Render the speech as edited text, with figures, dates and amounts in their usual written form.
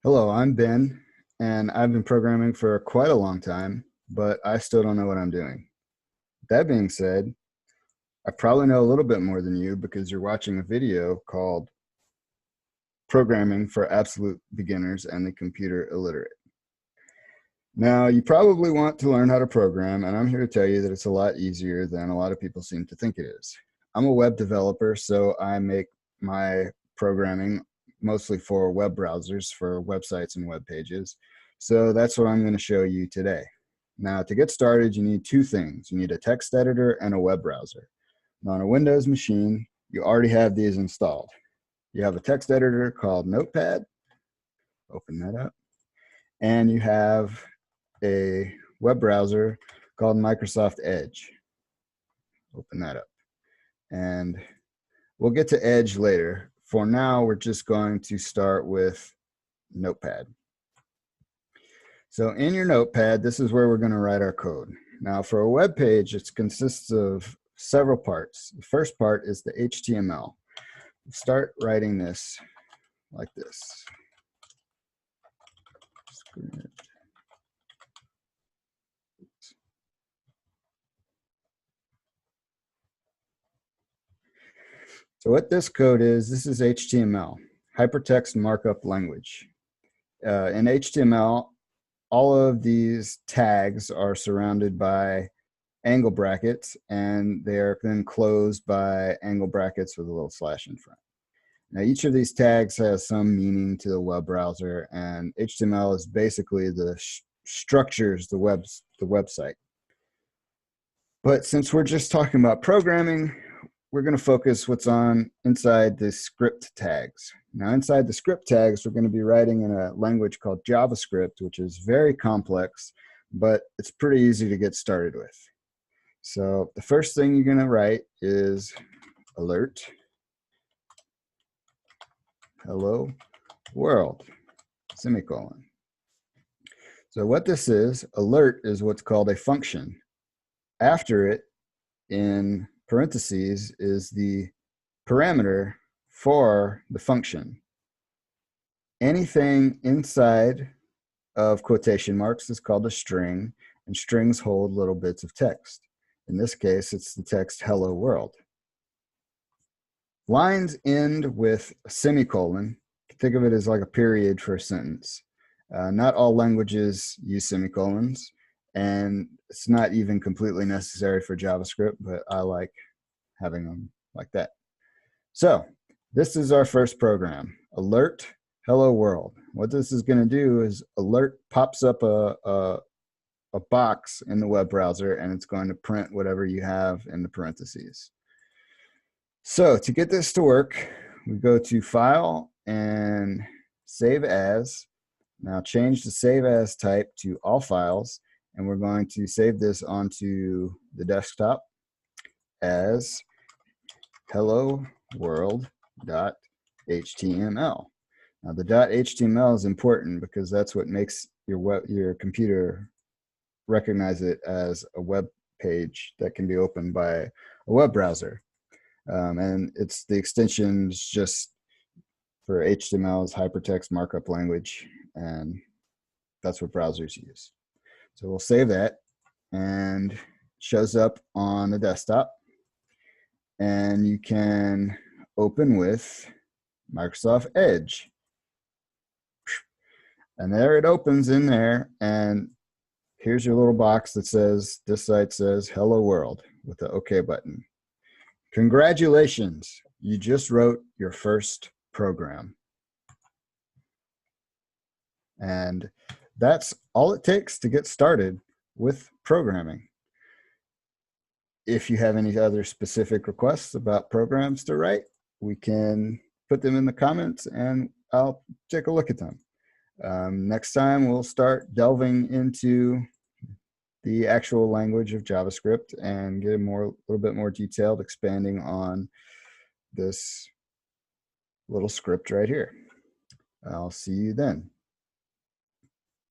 Hello, I'm Ben, and I've been programming for quite a long time, but I still don't know what I'm doing. That being said, I probably know a little bit more than you because you're watching a video called Programming for Absolute Beginners and the Computer Illiterate. Now, you probably want to learn how to program, and I'm here to tell you that it's a lot easier than a lot of people seem to think it is. I'm a web developer, so I make my programming mostly for web browsers, for websites and web pages. So that's what I'm going to show you today. Now, to get started, you need two things. You need a text editor and a web browser. Now, on a Windows machine, you already have these installed. You have a text editor called Notepad. Open that up. And you have a web browser called Microsoft Edge. Open that up. And we'll get to Edge later. For now, we're just going to start with Notepad. So in your Notepad, this is where we're going to write our code. Now for a web page, it consists of several parts. The first part is the HTML. Start writing this like this. So what this code is, this is HTML, Hypertext Markup Language. In HTML, all of these tags are surrounded by angle brackets, and they are then closed by angle brackets with a little slash in front. Now, each of these tags has some meaning to the web browser, and HTML is basically the structures the website. But since we're just talking about programming, we're going to focus what's on inside the script tags. Now, inside the script tags, we're going to be writing in a language called JavaScript, which is very complex, but it's pretty easy to get started with. So the first thing you're going to write is alert, hello world, semicolon. So what this is, alert is what's called a function. After it, in parentheses, is the parameter for the function. Anything inside of quotation marks is called a string, and strings hold little bits of text. In this case, it's the text hello world. Lines end with a semicolon. Think of it as like a period for a sentence. Not all languages use semicolons, and it's not even completely necessary for JavaScript, but I like having them like that. So this is our first program, alert hello world. What this is going to do is alert pops up a box in the web browser, and it's going to print whatever you have in the parentheses. So to get this to work, we go to File and Save As. Now change the Save As type to All Files, and we're going to save this onto the desktop as hello world.html. Now the .html is important because that's what makes your computer recognize it as a web page that can be opened by a web browser. And it's the extensions just for HTML is hypertext markup language, and that's what browsers use. So we'll save that, and it shows up on the desktop, and you can open with Microsoft Edge. And there it opens in there, and here's your little box that says, this site says hello world with the OK button. Congratulations, you just wrote your first program. And that's all it takes to get started with programming. If you have any other specific requests about programs to write, we can put them in the comments and I'll take a look at them. Next time we'll start delving into the actual language of JavaScript and get a little bit more detailed, expanding on this little script right here. I'll see you then.